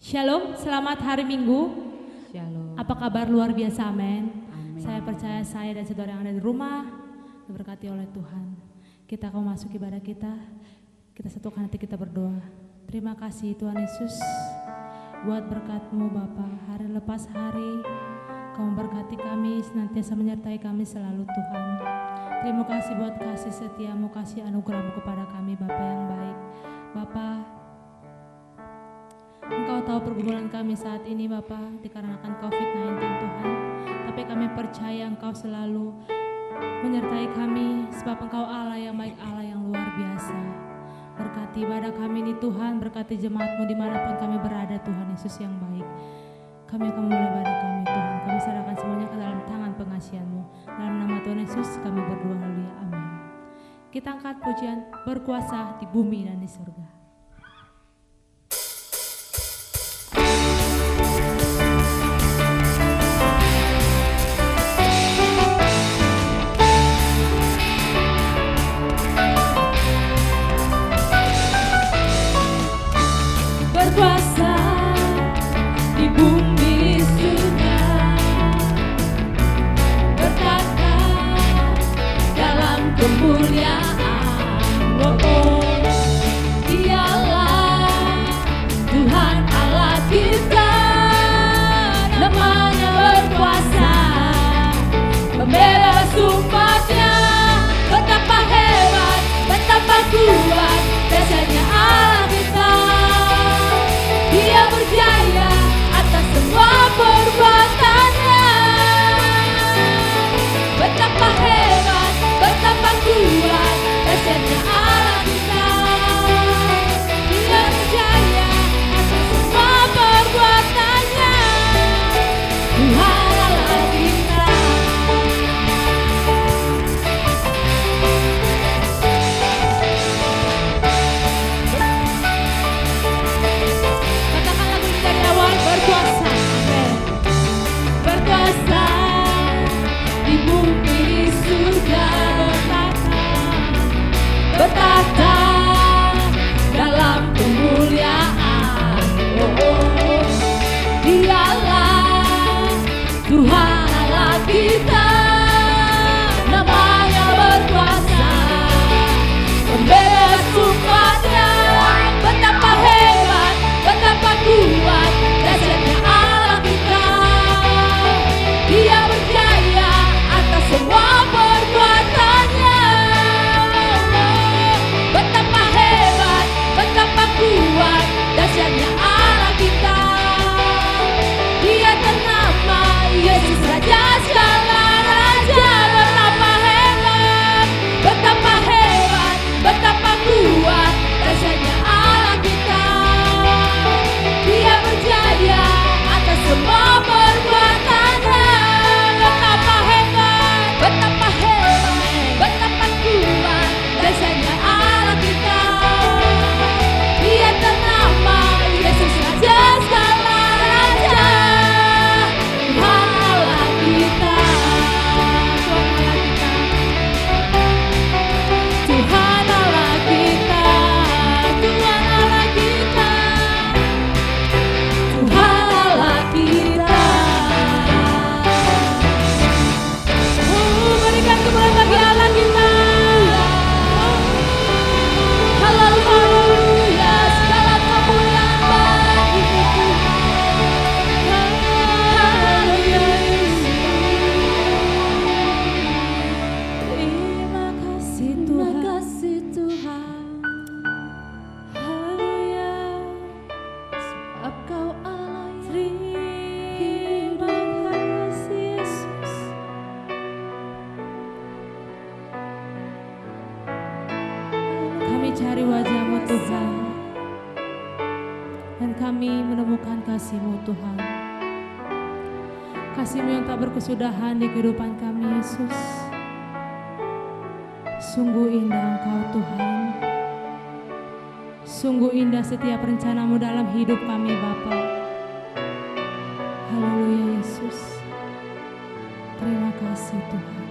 Shalom, selamat hari Minggu. Shalom. Apa kabar luar biasa, amin. Amin. Saya percaya saya dan saudara yang ada di rumah diberkati oleh Tuhan. Kita akan masuk ibadah kita. Kita satukan hati kita berdoa. Terima kasih Tuhan Yesus buat berkat-Mu Bapa. Hari lepas hari Kau memberkati kami, senantiasa menyertai kami selalu Tuhan. Terima kasih buat kasih setia-Mu, kasih anugerah-Mu kepada kami Bapa yang baik. Bapa, Engkau tahu pergumulan kami saat ini Bapa, dikarenakan COVID-19 Tuhan. Tapi kami percaya Engkau selalu menyertai kami, sebab Engkau Allah yang baik, Allah yang luar biasa. Berkati ibadah kami ini Tuhan, berkati jemaat-Mu dimanapun kami berada Tuhan Yesus yang baik. Kami akan memulai ibadah kami Tuhan, kami serahkan semuanya ke dalam tangan pengasihan-Mu. Dalam nama Tuhan Yesus kami berdoa, haleluya, amin. Kita angkat pujian berkuasa di bumi dan di surga. Berkuasa di bumi surga, berkata dalam kemuliaan, Dialah Tuhan Allah kita, namanya berkuasa, membela umatnya, betapa hebat, betapa kuat, dasarnya Allah kita. Dia berjaya atas semua perbuatannya. Betapa hebat, betapa kuat, dasarnya Allah kita. Dia berjaya atas semua perbuatannya. Tuhan Allah kita. Katakan lagu ini dari awal, berkuasa, amin. Berkuasa di bumi surga, bertata dalam kemuliaan. Dialah Tuhan Allah kita, namanya berkuasa, membela umatnya. Betapa hebat, betapa kuat, dasarnya Allah kita. Dia berjaya atas semua perbuatannya. Betapa hebat, betapa kuat, dasarnya Allah kita. Dia ternama Yesus Raja segala raja. Betapa hebat, betapa hebat, betapa kuat, dasarnya Allah kita. Dia berjaya atas semua perbuatannya. Betapa hebat, betapa hebat, betapa kuat, dasarnya Allah kita. Dia ternama Yesus Raja segala raja. Tuhan Allah kita, Tuhan Allah kita, Tuhan Allah kita, Tuhan Allah kita. Berikan kemuliaan bagi Allah kita. Haleluya, segala kemuliaan bagi Tuhan. Haleluya. Terima kasih Tuhan. Haleluya. Sebab Kau Allah yang terima kasih Yesus. Kami cari wajah-Mu Tuhan, dan kami menemukan kasih-Mu Tuhan. Kasih-Mu yang tak berkesudahan di kehidupan kami Yesus. Sungguh indah Engkau Tuhan. Sungguh indah setiap rencana-Mu dalam hidup kami Bapa. Haleluya Yesus. Terima kasih Tuhan.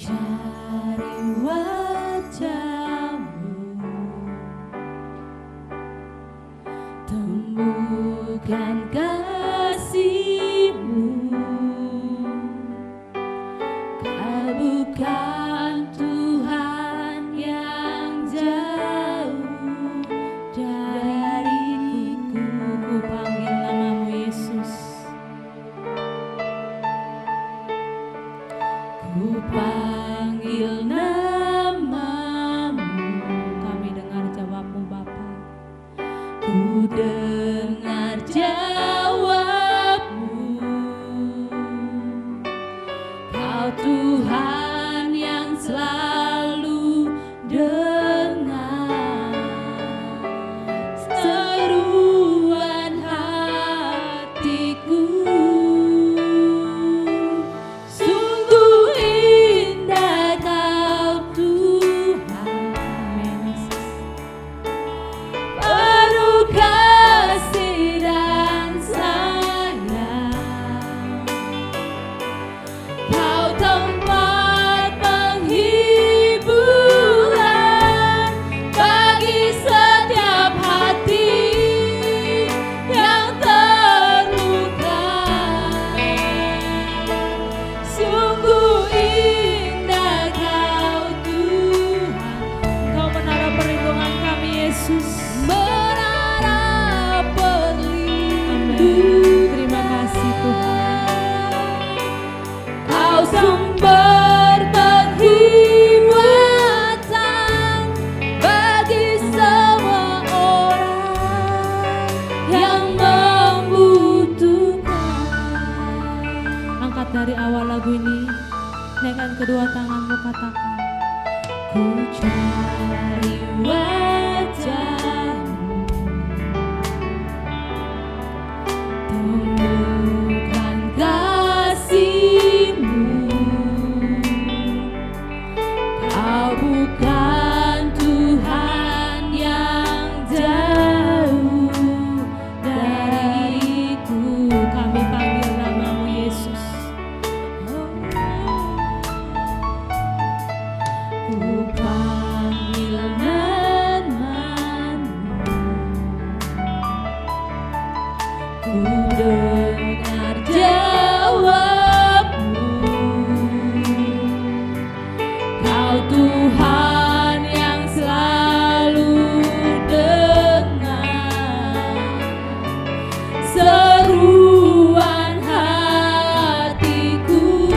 cari wajah-Mu, temukan kasih-Mu. Kau bukan Tuhan yang jauh dariku. Ku panggil nama-Mu Yesus. Ku panggil nama-Mu. Kami dengar jawab-Mu Bapa. Ku dengar jawab-Mu. Kau Tuhan yang selalu dengar seruan hatiku. Sungguh indah Kau Tuhan, penuh kasih dan sayang. Kau tempat penghiburan bagi setiap hati yang terluka. Sungguh indah Kau Tuhan. Kau menara perlindungan kami Yesus. Menara perlindungan. Terima kasih Tuhan. Kau sumber penghibatan bagi semua orang yang membutuhkan. Angkat dari awal lagu ini, naikkan kedua tanganmu, katakan, ku cari wajah-Mu, temukan kasih-Mu. Kau bukan Tuhan yang jauh dariku. Kami panggil nama-Mu Yesus. Ku panggil nama-Mu. Ku dengar jawab-Mu. Kau Tuhan yang selalu dengar seruan hatiku.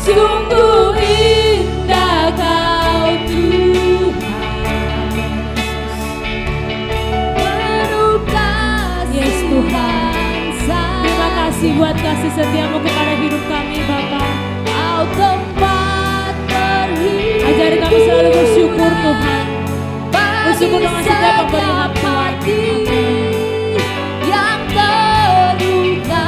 Sungguh indah Kau Tuhan, penuh kasih. Yes Tuhan, terima kasih buat kasih setiamu kepada hidup kami Bapa. Kau tempat berhidup. Ajari kami selalu bersyukur Tuhan. Bersyukur dengan setiap pemberian Tuhan yang terluka.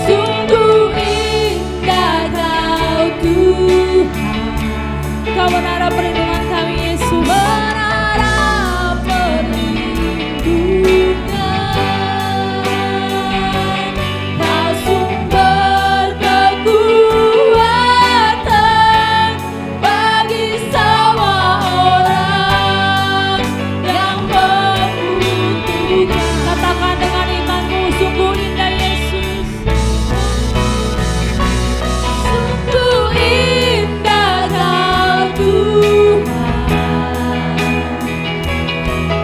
Sungguh indah Kau Tuhan. Kau menara perlindungan kami Yesus. Menara perlindungan. Kau sumber kekuatan bagi semua orang yang membutuhkan. Katakan dengan imanmu, sungguh indah Yesus. Sungguh indah Kau Tuhan,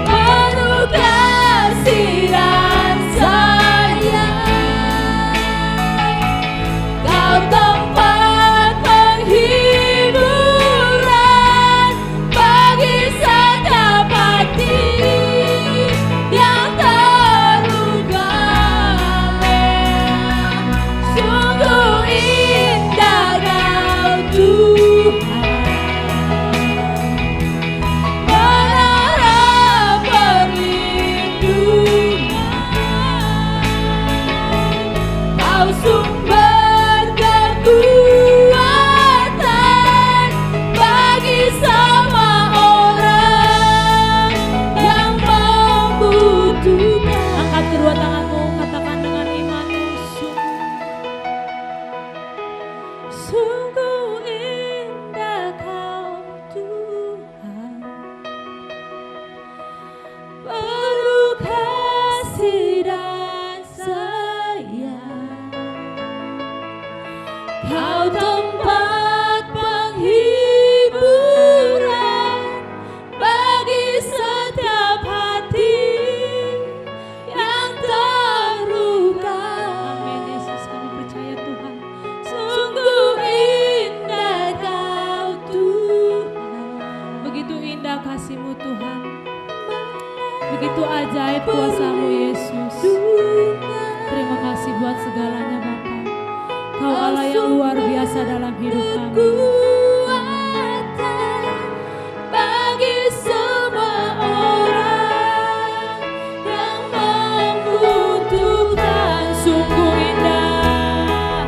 penuh kasih dan sayang. Kau tempat penghiburan bagi setiap hati yang terluka. Sungguh indah Kau Tuhan, menara perlindungan. Kau sumber kekuatan bagi semua orang yang membutuhkan. Angkat kedua tanganmu, katakan dengan imanmu, sungguh Kau tempat penghiburan bagi setiap hati yang terluka. Amin Yesus, kami percaya Tuhan. Sungguh indah Kau Tuhan. Begitu indah kasih-Mu Tuhan. Begitu ajaib kuasa-Mu Yesus. Terima kasih buat segalanya Bapa. Kau Allah yang luar biasa dalam hidup kami. Bagi semua orang yang membutuhkan, sungguh indah,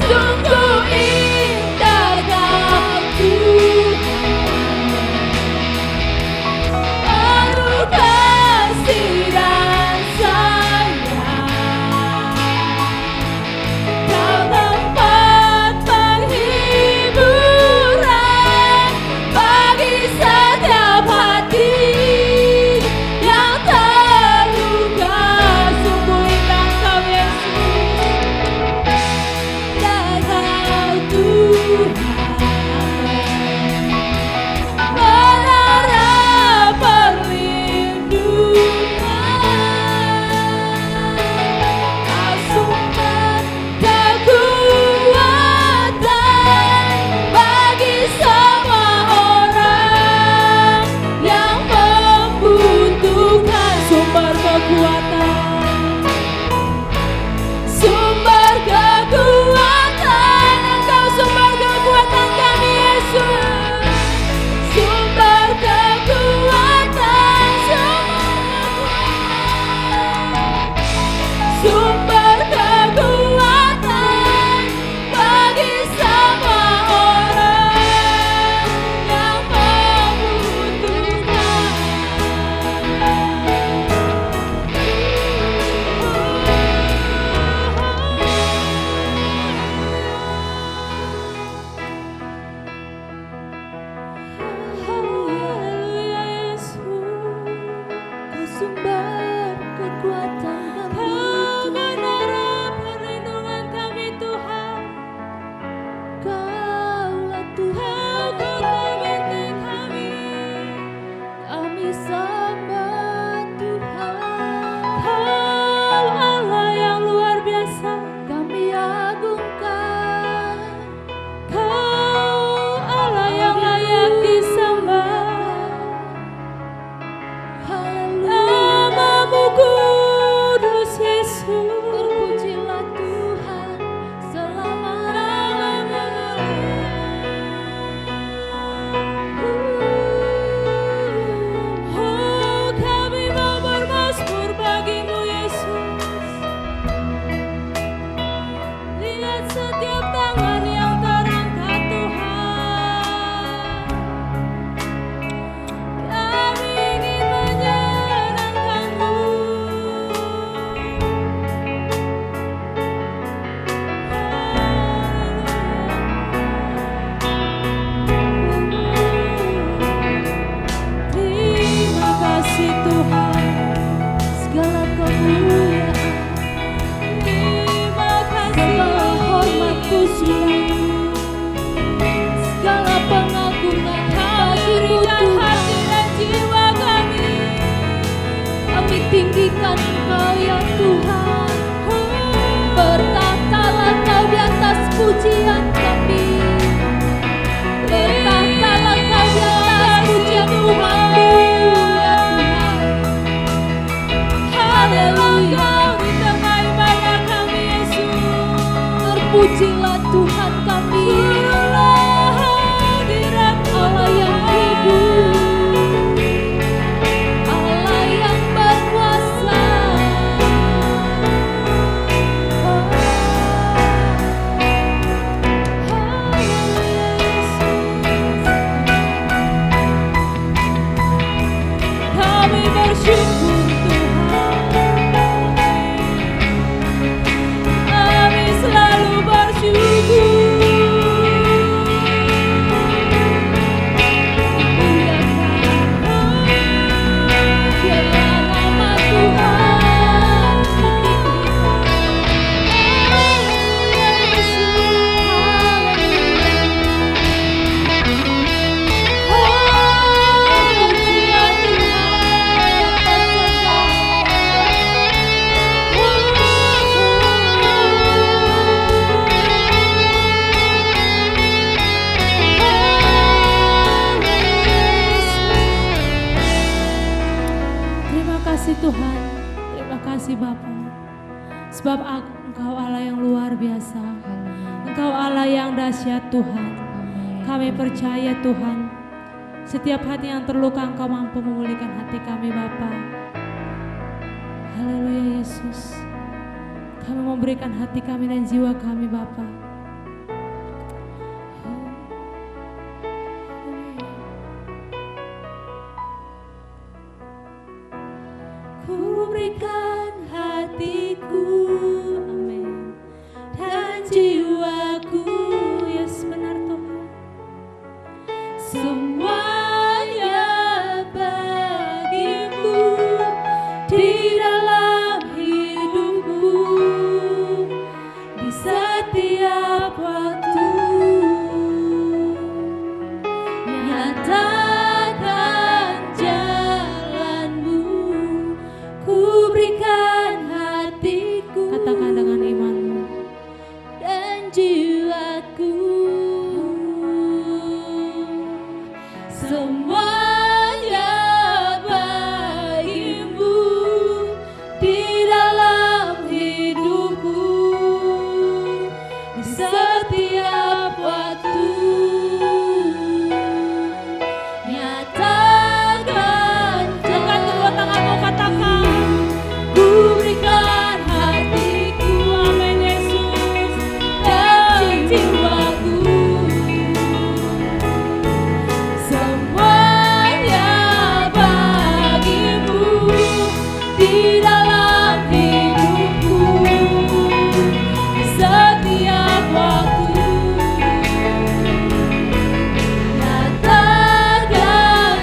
sungguh indah Kau Tuhan. Penuh kasih dan sayang, Kau tempat penghiburan bagi setiap hati yang terluka. Sungguh indah Kau Yesus, dan Kau Tuhan, menara perlindungan. Kau sumber kekuatan bagi semua orang yang membutuhkan. Sumber kekuatan, sumber kekuatan, Engkau sumber kekuatan kami Yesus. Sumber kekuatan, sumber kekuatan bagi semua orang yang membutuhkan. Haleluya Yesus, Kau sumber kekuatan kami, Kau menara perlindungan kami Tuhan. Kaulah Tuhan, Kau benteng kami sembah Tuhan. Kau Allah yang luar biasa, kami agungkan. Kau Allah yang layak disembah. Namamu kudus Yesus, terpujilah Tuhan selama-lamanya. Oh, kami mau bermazmur bagimu Yesus. Lihat setiap tangan yang terangkat Tuhan. Kami ingin menyenangkan-Mu. Terima kasih Tuhan, segala kemuliaan, terima kasih, segala hormat pujian, segala pengagungan bagimu Tuhan. Hati dan jiwa kami tinggikan Engkau ya Tuhan. Bertahtalah Kau di atas pujian kami. Bertahtalah Kau di atas pujian umat-Mu ya Tuhan. Haleluya, di tengah ibadah kami Yesus. Terpujilah Tuhan kami. Allah yang hidup, Allah yang berkuasa. Kami bersyukur Tuhan, kami selalu bersyukur. Engkau Allah yang luar biasa. Engkau Allah yang dahsyat Tuhan. Kami percaya Tuhan, setiap hati yang terluka Engkau mampu memulihkan hati kami Bapa. Haleluya Yesus. Kami memberikan hati kami dan jiwa kami Bapa. Ku berikan hatiku, amin, dan jiwaku, yes benar Tuhan, semuanya bagimu di dalam hidupku, di setiap waktu. Nyatakan jalanmu, ku berikan hatiku, katakan dengan imanmu, dan jiwaku, semuanya bagimu di dalam hidupku, di setiap waktu. Nyatakan, angkat kedua tanganmu, katakan, ku berikan hatiku, amin Yesus, dan jiwaku, semuanya bagimu di dalam hidupku, di setiap waktu. Nyatakan jalanmu,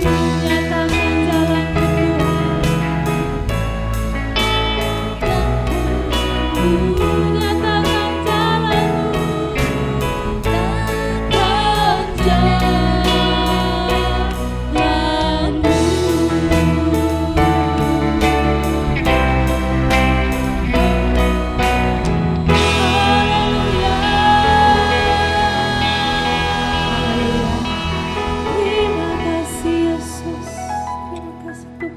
nyatakan jalanmu Tuhan. Nyatakan jalanmu, nyatakan jalanmu. Haleluya. Terima kasih Yesus. Terima kasih Tuhan.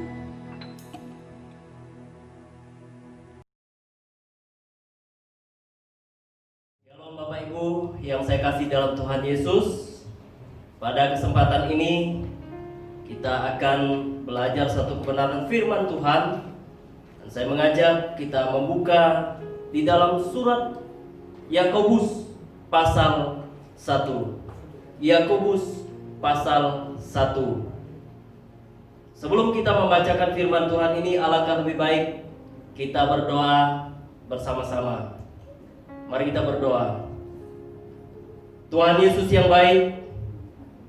Shalom Bapak Ibu yang saya kasih dalam Tuhan Yesus. Pada kesempatan ini kita akan belajar satu kebenaran firman Tuhan. Dan saya mengajak kita membuka di dalam surat Yakobus pasal 1. Yakobus pasal 1. Sebelum kita membacakan firman Tuhan ini, alangkah lebih baik kita berdoa bersama-sama. Mari kita berdoa. Tuhan Yesus yang baik,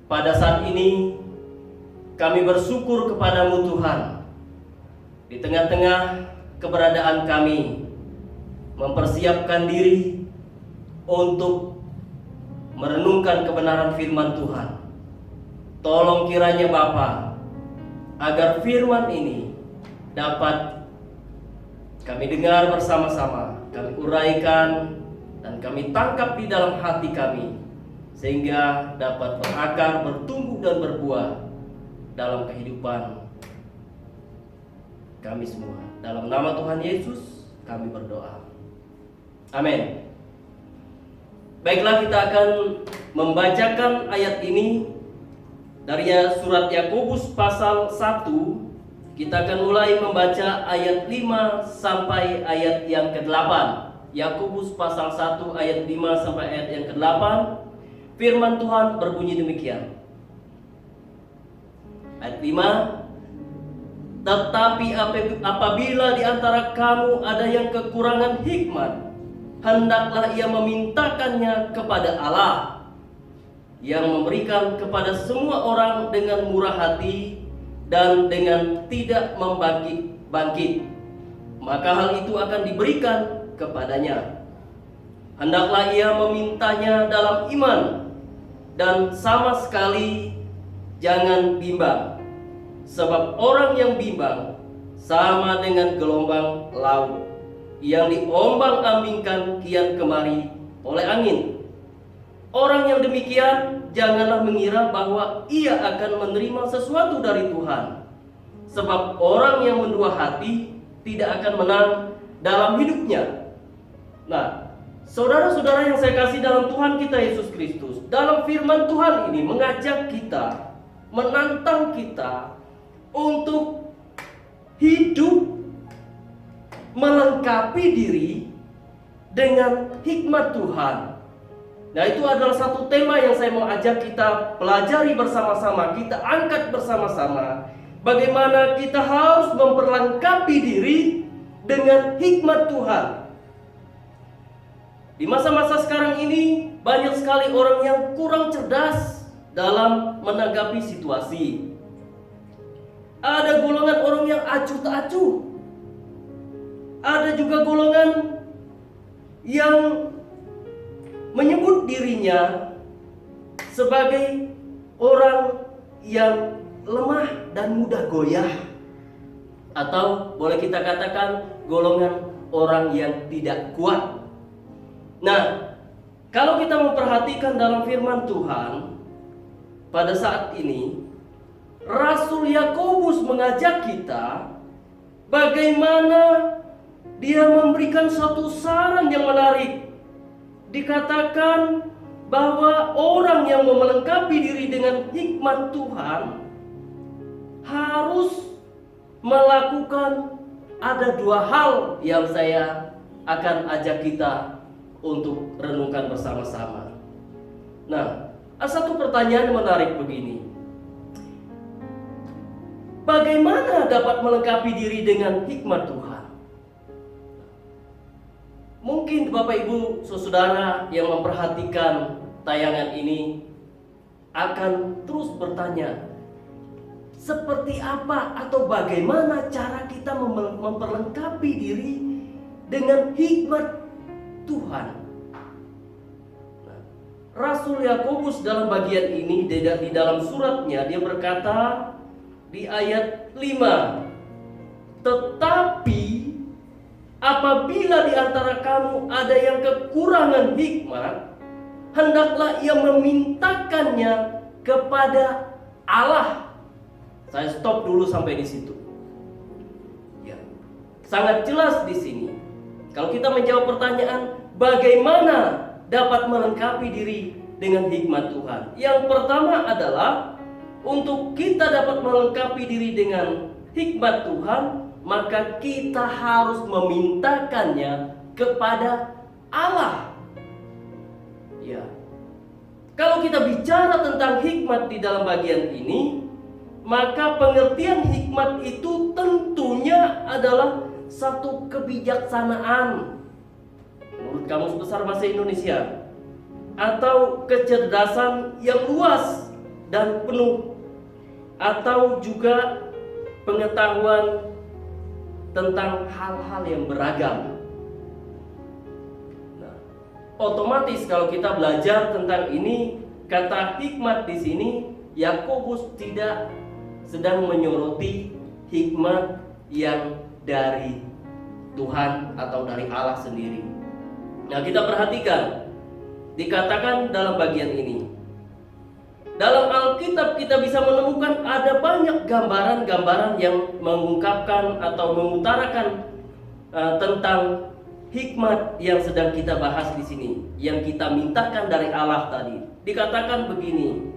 pada saat ini kami bersyukur kepadamu Tuhan. Di tengah-tengah keberadaan kami mempersiapkan diri untuk merenungkan kebenaran firman Tuhan. Tolong kiranya Bapa, agar firman ini dapat kami dengar bersama-sama, kami uraikan dan kami tangkap di dalam hati kami, sehingga dapat berakar, bertumbuh dan berbuah dalam kehidupan kami semua. Dalam nama Tuhan Yesus kami berdoa. Amin. Baiklah, kita akan membacakan ayat ini dari surat Yakobus pasal 1. Kita akan mulai membaca ayat 5 sampai ayat yang ke-8. Yakobus pasal 1 ayat 5 sampai ayat yang ke-8. Firman Tuhan berbunyi demikian. Ayat 5. Tetapi apabila di antara kamu ada yang kekurangan hikmat, hendaklah ia memintakannya kepada Allah, yang memberikan kepada semua orang dengan murah hati dan dengan tidak membangkit-bangkit, maka hal itu akan diberikan kepadanya. Hendaklah ia memintanya dalam iman dan sama sekali jangan bimbang, sebab orang yang bimbang sama dengan gelombang laut yang diombang-ambingkan kian kemari oleh angin. Orang yang demikian janganlah mengira bahwa ia akan menerima sesuatu dari Tuhan, sebab orang yang mendua hati tidak akan menang dalam hidupnya. Nah, saudara-saudara yang saya kasih dalam Tuhan kita Yesus Kristus, dalam firman Tuhan ini mengajak kita, menantang kita untuk hidup melengkapi diri dengan hikmat Tuhan. Nah, itu adalah satu tema yang saya mau ajak kita pelajari bersama-sama, kita angkat bersama-sama. Bagaimana kita harus memperlengkapi diri dengan hikmat Tuhan. Di masa-masa sekarang ini banyak sekali orang yang kurang cerdas dalam menanggapi situasi. Ada golongan orang yang acuh tak acuh. Ada juga golongan yang menyebut dirinya sebagai orang yang lemah dan mudah goyah. Atau boleh kita katakan golongan orang yang tidak kuat. Nah, kalau kita memperhatikan dalam firman Tuhan pada saat ini, Rasul Yakobus mengajak kita bagaimana dia memberikan satu saran yang menarik. Dikatakan bahwa orang yang melengkapi diri dengan hikmat Tuhan harus melakukan ada dua hal yang saya akan ajak kita untuk renungkan bersama-sama. Nah, ada satu pertanyaan menarik begini. Bagaimana dapat melengkapi diri dengan hikmat Tuhan? Mungkin Bapak Ibu Saudara yang memperhatikan tayangan ini akan terus bertanya, seperti apa atau bagaimana cara kita memperlengkapi diri dengan hikmat Tuhan? Nah, Rasul Yakobus dalam bagian ini di dalam suratnya dia berkata di ayat 5, tetapi apabila di antara kamu ada yang kekurangan hikmat, hendaklah ia memintakannya kepada Allah. Saya stop dulu sampai di situ. Ya, sangat jelas di sini. Kalau kita menjawab pertanyaan, bagaimana dapat melengkapi diri dengan hikmat Tuhan? Yang pertama adalah untuk kita dapat melengkapi diri dengan hikmat Tuhan, maka kita harus memintakannya kepada Allah. Ya. Kalau kita bicara tentang hikmat di dalam bagian ini, maka pengertian hikmat itu tentunya adalah satu kebijaksanaan menurut Kamus Besar Bahasa Indonesia, atau kecerdasan yang luas dan penuh, atau juga pengetahuan tentang hal-hal yang beragam. Nah, otomatis kalau kita belajar tentang ini, kata hikmat di sini, Yakobus tidak sedang menyoroti hikmat yang dari Tuhan atau dari Allah sendiri. Nah, kita perhatikan, dikatakan dalam bagian ini, dalam Alkitab kita bisa menemukan ada banyak gambaran-gambaran yang mengungkapkan atau mengutarakan tentang hikmat yang sedang kita bahas di sini, yang kita mintakan dari Allah tadi. Dikatakan begini,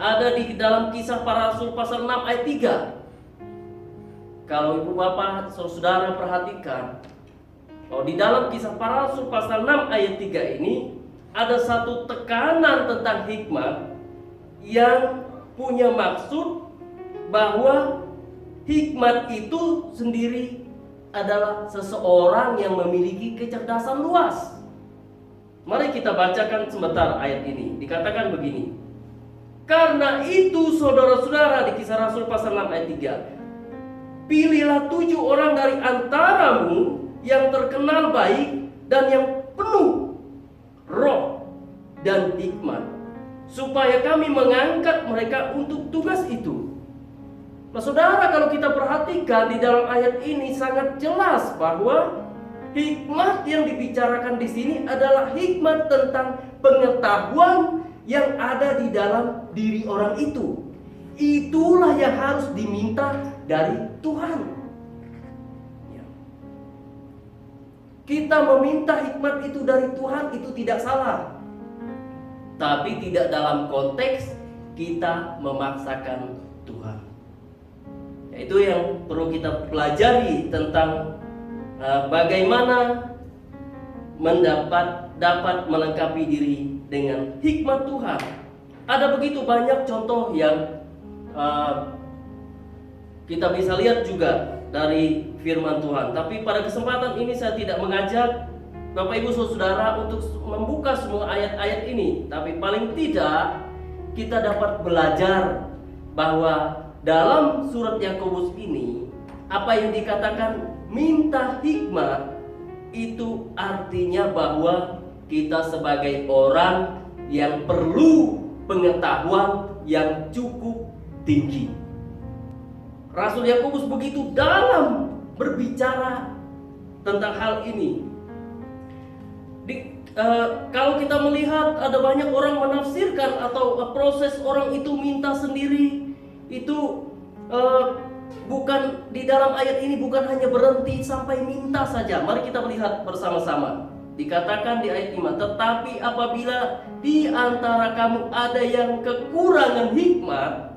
ada di dalam Kisah Para Rasul pasal 6 ayat 3. Kalau ibu bapak saudara perhatikan, di dalam Kisah Para Rasul pasal 6 ayat 3 ini ada satu tekanan tentang hikmat yang punya maksud bahwa hikmat itu sendiri adalah seseorang yang memiliki kecerdasan luas. Mari kita bacakan sebentar ayat ini. Dikatakan begini, karena itu saudara-saudara, di Kisah Rasul pasal 6 ayat 3, pilihlah 7 orang dari antaramu yang terkenal baik dan yang penuh roh dan hikmat, supaya kami mengangkat mereka untuk tugas itu. Nah saudara, kalau kita perhatikan di dalam ayat ini sangat jelas bahwa hikmat yang dibicarakan di sini adalah hikmat tentang pengetahuan yang ada di dalam diri orang itu. Itulah yang harus diminta dari Tuhan. Kita meminta hikmat itu dari Tuhan itu tidak salah. Tapi tidak dalam konteks kita memaksakan Tuhan. Itu yang perlu kita pelajari tentang bagaimana dapat melengkapi diri dengan hikmat Tuhan. Ada begitu banyak contoh yang kita bisa lihat juga dari firman Tuhan. Tapi pada kesempatan ini saya tidak mengajak Bapak Ibu Saudara untuk membuka semua ayat-ayat ini, tapi paling tidak kita dapat belajar bahwa dalam surat Yakobus ini apa yang dikatakan minta hikmat itu artinya bahwa kita sebagai orang yang perlu pengetahuan yang cukup tinggi. Rasul Yakobus begitu dalam berbicara tentang hal ini. Kalau kita melihat ada banyak orang menafsirkan atau proses orang itu minta sendiri itu bukan di dalam ayat ini bukan hanya berhenti sampai minta saja. Mari kita melihat bersama-sama. Dikatakan di ayat 5, tetapi apabila di antara kamu ada yang kekurangan hikmat,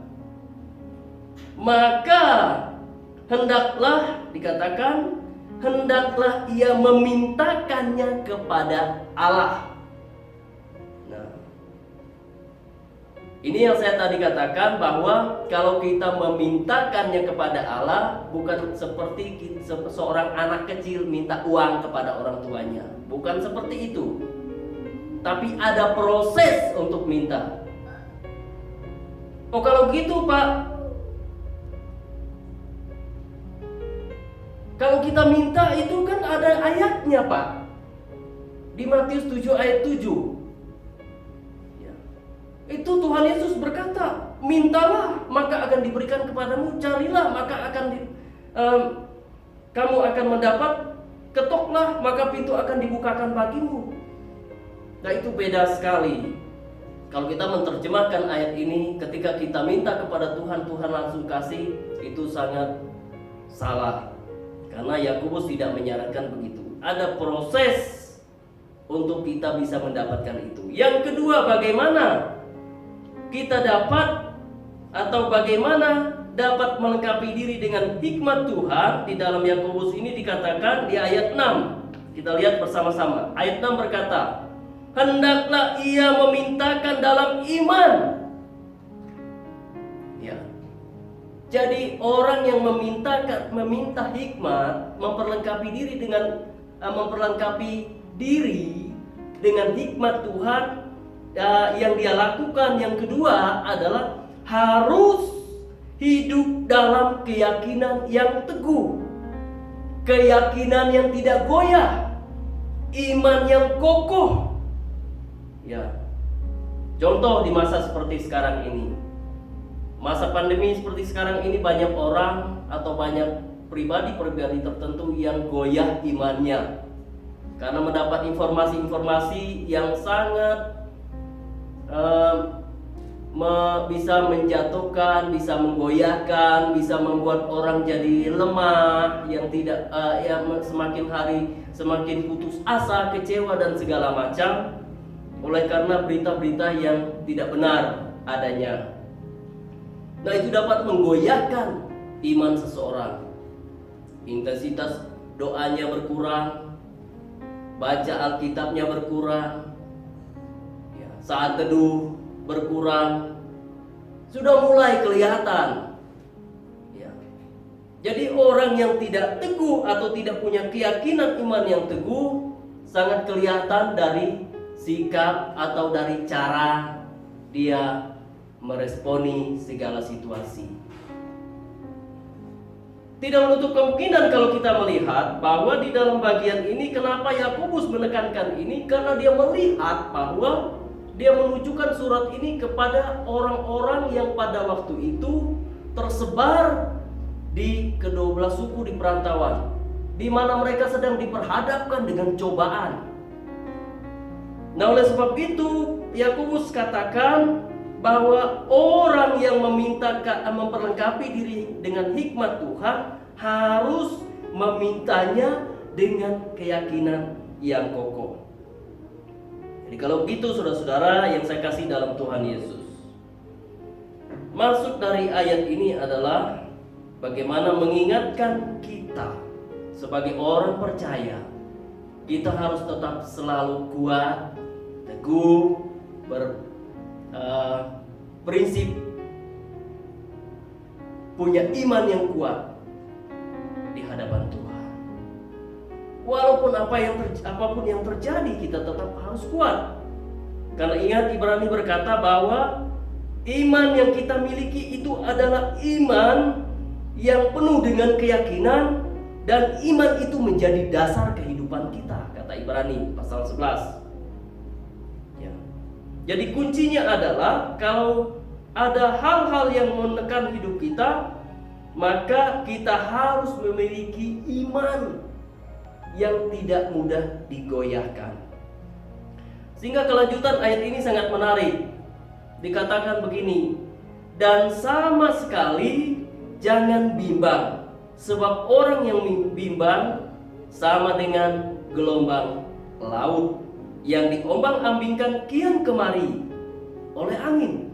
maka hendaklah dikatakan hendaklah ia memintakannya kepada Allah. Nah, ini yang saya tadi katakan bahwa kalau kita memintakannya kepada Allah bukan seperti seorang anak kecil minta uang kepada orang tuanya, bukan seperti itu. Tapi ada proses untuk minta. Oh kalau gitu Pak, kalau kita minta itu kan ada ayatnya Pak. Di Matius 7 ayat 7 ya. Itu Tuhan Yesus berkata, mintalah maka akan diberikan kepadamu, carilah maka akan kamu akan mendapat, ketoklah maka pintu akan dibukakan bagimu. Nah itu beda sekali. Kalau kita menerjemahkan ayat ini, ketika kita minta kepada Tuhan, Tuhan langsung kasih, itu sangat salah. Karena Yakobus tidak menyarankan begitu. Ada proses untuk kita bisa mendapatkan itu. Yang kedua, bagaimana kita dapat atau bagaimana dapat melengkapi diri dengan hikmat Tuhan. Di dalam Yakobus ini dikatakan di ayat 6. Kita lihat bersama-sama. Ayat 6 berkata, hendaklah ia memintakan dalam iman. Ya. Jadi orang yang meminta hikmat, memperlengkapi diri dengan hikmat Tuhan yang dia lakukan. Yang kedua adalah harus hidup dalam keyakinan yang teguh, keyakinan yang tidak goyah, iman yang kokoh. Ya, contoh di masa seperti sekarang ini. Masa pandemi seperti sekarang ini banyak orang atau banyak pribadi-pribadi tertentu yang goyah imannya karena mendapat informasi-informasi yang sangat bisa menjatuhkan, bisa menggoyahkan, bisa membuat orang jadi lemah, yang tidak semakin hari semakin putus asa, kecewa dan segala macam oleh karena berita-berita yang tidak benar adanya. Nah itu dapat menggoyahkan iman seseorang. Intensitas doanya berkurang, baca Alkitabnya berkurang, ya, saat teduh berkurang, sudah mulai kelihatan. Ya. Jadi orang yang tidak teguh atau tidak punya keyakinan iman yang teguh sangat kelihatan dari sikap atau dari cara dia meresponi segala situasi. Tidak menutup kemungkinan kalau kita melihat bahwa di dalam bagian ini kenapa Yakobus menekankan ini, karena dia melihat bahwa dia menunjukkan surat ini kepada orang-orang yang pada waktu itu tersebar di kedua belah suku di perantauan, di mana mereka sedang diperhadapkan dengan cobaan. Nah oleh sebab itu Yakobus katakan bahwa orang yang memperlengkapi diri dengan hikmat Tuhan harus memintanya dengan keyakinan yang kokoh. Jadi kalau begitu saudara-saudara yang saya kasih dalam Tuhan Yesus, maksud dari ayat ini adalah bagaimana mengingatkan kita sebagai orang percaya, kita harus tetap selalu kuat, teguh, berprinsip, punya iman yang kuat di hadapan Tuhan. Walaupun apapun yang terjadi, kita tetap harus kuat. Karena ingat, Ibrani berkata bahwa iman yang kita miliki itu adalah iman yang penuh dengan keyakinan, dan iman itu menjadi dasar kehidupan kita, kata Ibrani pasal 11. Ya. Jadi kuncinya adalah kalau ada hal-hal yang menekan hidup kita, maka kita harus memiliki iman yang tidak mudah digoyahkan. Sehingga kelanjutan ayat ini sangat menarik. Dikatakan begini, dan sama sekali jangan bimbang, sebab orang yang bimbang sama dengan gelombang laut yang diombang-ambingkan kian kemari oleh angin.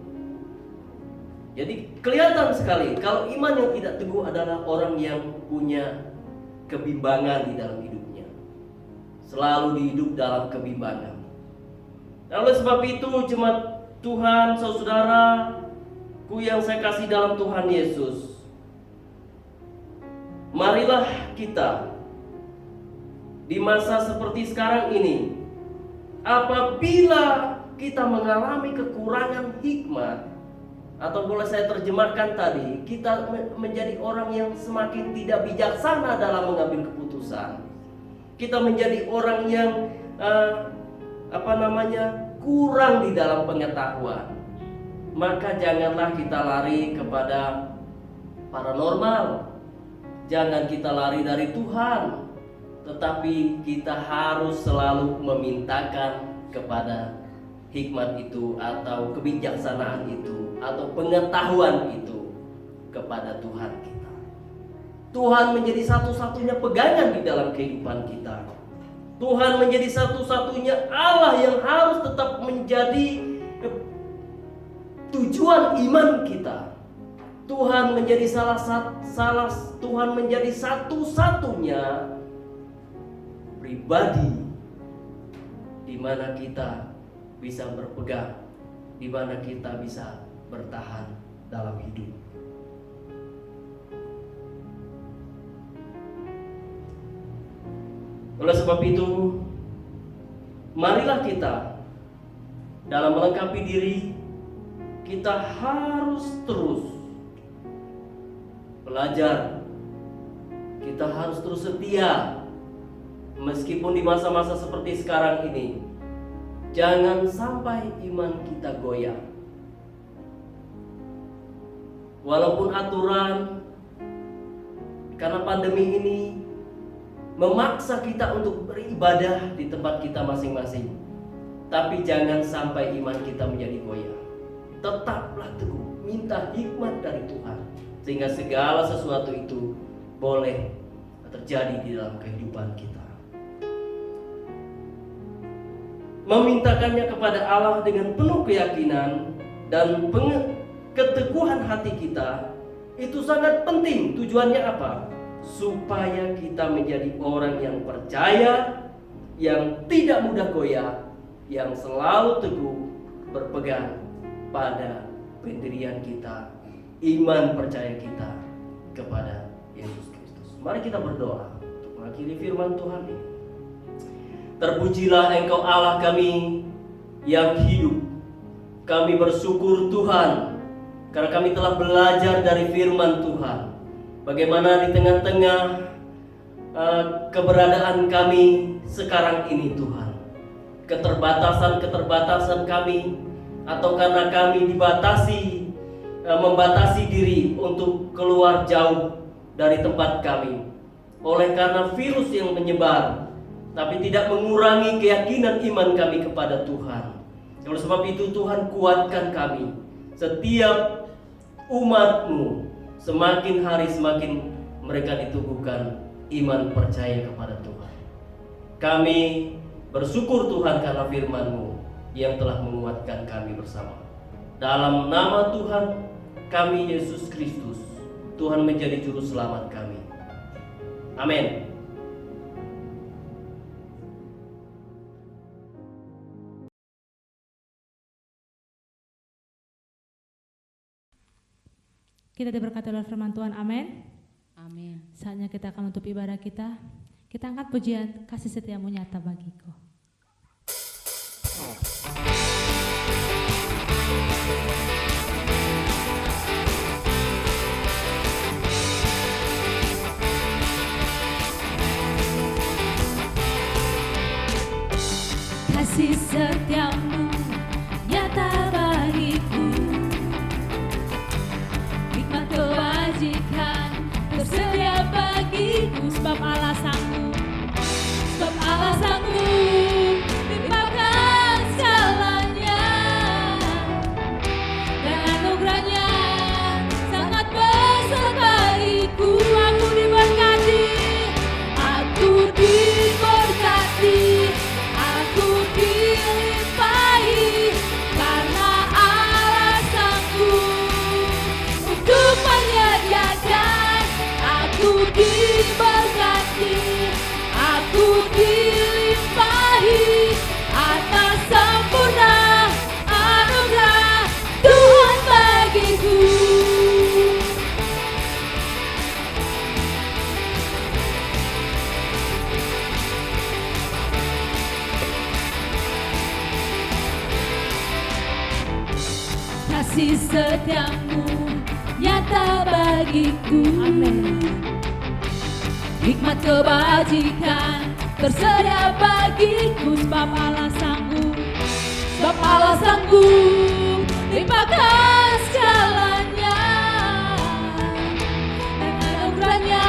Jadi kelihatan sekali kalau iman yang tidak teguh adalah orang yang punya kebimbangan di dalam hidupnya, selalu hidup dalam kebimbangan. Oleh sebab itu, jemaat Tuhan, saudaraku yang saya kasih dalam Tuhan Yesus, marilah kita di masa seperti sekarang ini, apabila kita mengalami kekurangan hikmat, atau boleh saya terjemahkan tadi, kita menjadi orang yang semakin tidak bijaksana dalam mengambil keputusan. Kita menjadi orang yang kurang di dalam pengetahuan. Maka janganlah kita lari kepada paranormal. Jangan kita lari dari Tuhan, tetapi kita harus selalu memintakan kepada hikmat itu, atau kebijaksanaan itu, atau pengetahuan itu kepada Tuhan kita. Tuhan menjadi satu-satunya pegangan di dalam kehidupan kita. Tuhan menjadi satu-satunya Allah yang harus tetap menjadi tujuan iman kita. Tuhan menjadi Tuhan menjadi satu-satunya pribadi di mana kita bisa berpegang, di mana kita bisa bertahan dalam hidup. Oleh sebab itu, marilah kita dalam melengkapi diri, kita harus terus belajar. Kita harus terus setia, meskipun di masa-masa seperti sekarang ini. Jangan sampai iman kita goyah. Walaupun aturan karena pandemi ini memaksa kita untuk beribadah di tempat kita masing-masing, tapi jangan sampai iman kita menjadi goyah. Tetaplah teguh, minta hikmat dari Tuhan, sehingga segala sesuatu itu boleh terjadi di dalam kehidupan kita. Memintakannya kepada Allah dengan penuh keyakinan dan keteguhan hati kita itu sangat penting. Tujuannya apa? Supaya kita menjadi orang yang percaya, yang tidak mudah goyah, yang selalu teguh berpegang pada pendirian kita, iman percaya kita kepada Yesus Kristus. Mari kita berdoa untuk mengakhiri firman Tuhan ini. Terpujilah Engkau Allah kami yang hidup. Kami bersyukur Tuhan, karena kami telah belajar dari firman Tuhan, bagaimana di tengah-tengah keberadaan kami sekarang ini Tuhan, keterbatasan kami, atau karena kami membatasi diri untuk keluar jauh dari tempat kami, oleh karena virus yang menyebar, tapi tidak mengurangi keyakinan iman kami kepada Tuhan. Oleh sebab itu Tuhan, kuatkan kami, setiap umat-Mu, semakin hari semakin mereka ditubuhkan iman percaya kepada Tuhan. Kami bersyukur Tuhan karena firman-Mu yang telah menguatkan kami bersama. Dalam nama Tuhan kami Yesus Kristus, Tuhan menjadi juru selamat kami. Amin. Kita diberkati oleh firman Tuhan, amin. Amin. Saatnya kita akan menutup ibadah kita. Kita angkat pujian kasih setiamu nyata bagiku. Kasih setiamu nyata bagiku, hikmat kebajikan tersedia bagiku, sebab Allah sanggup limpahkan segalanya, dan anugerahnya sangat besar bagiku. Aku diberkati, aku diberkati, aku dilimpahi, karena Allah sanggup untuk menyediakan. Aku diberkati, aku dilimpahi atas sempurna anugerah Tuhan bagiku. Kasih setiamu nyata bagiku, amin. Hikmat kebajikan tersedia bagiku, sebab Allah sanggup limpahkan segalanya, dan anugerahnya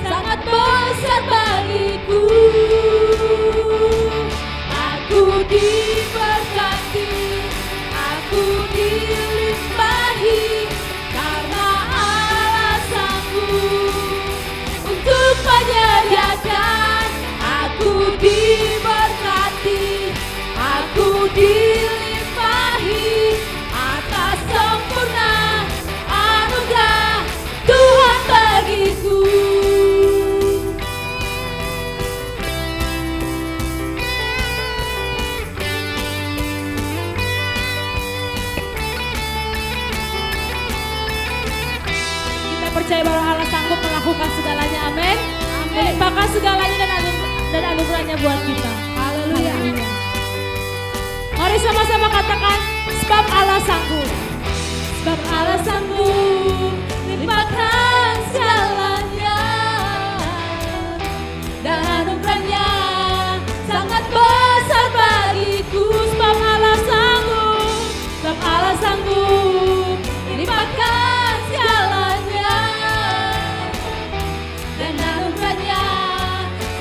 sangat besar bagiku. Aku diberkati, aku dilimpahi, karena Allah sanggup untuk menyediakan. Aku diberkati, aku dilimpahi atas sempurna anugerah Tuhan bagiku. Kita percaya bahwa Allah sanggup melakukan segalanya, amin. Melimpahkan segalanya dan anugerahnya buat kita. Haleluya. Mari sama-sama katakan, sebab Allah sanggup. Sebab Allah sanggup limpahkan segalanya, dan anugerahnya sangat besar bagiku. Sebab Allah sanggup limpahkan segalanya, dan anugerahnya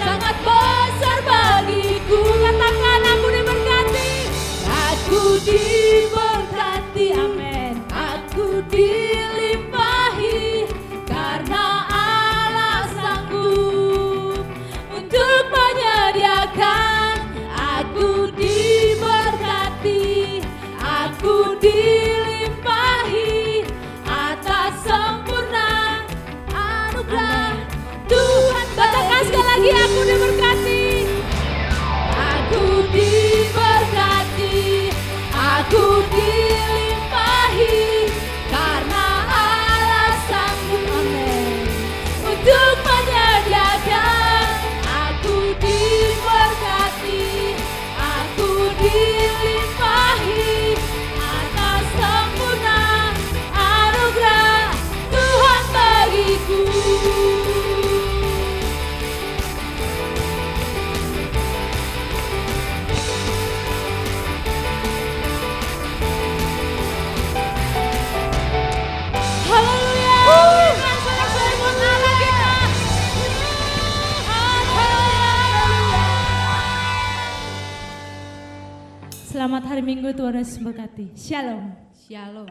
sangat besar bagiku. Katakan, aku diberkati, aku diberkati, amin. Aku dilimpahi, karena Allah sanggup untuk menyediakan. Aku diberkati, aku dilimpahi atas sempurna anugerah Tuhan. Katakan sekali lagi, aku diberkati, aku diberkati, aku dilimpahi, karena Allah sanggup, amin, untuk menyediakan. Aku diberkati, aku dilimpahi atas sempurna anugerah Tuhan bagiku. Haleluya. Berikan sorak-sorai buat Allah kita. Haleluya. Selamat hari Minggu, Tuhan Yesus memberkati. Shalom. Shalom.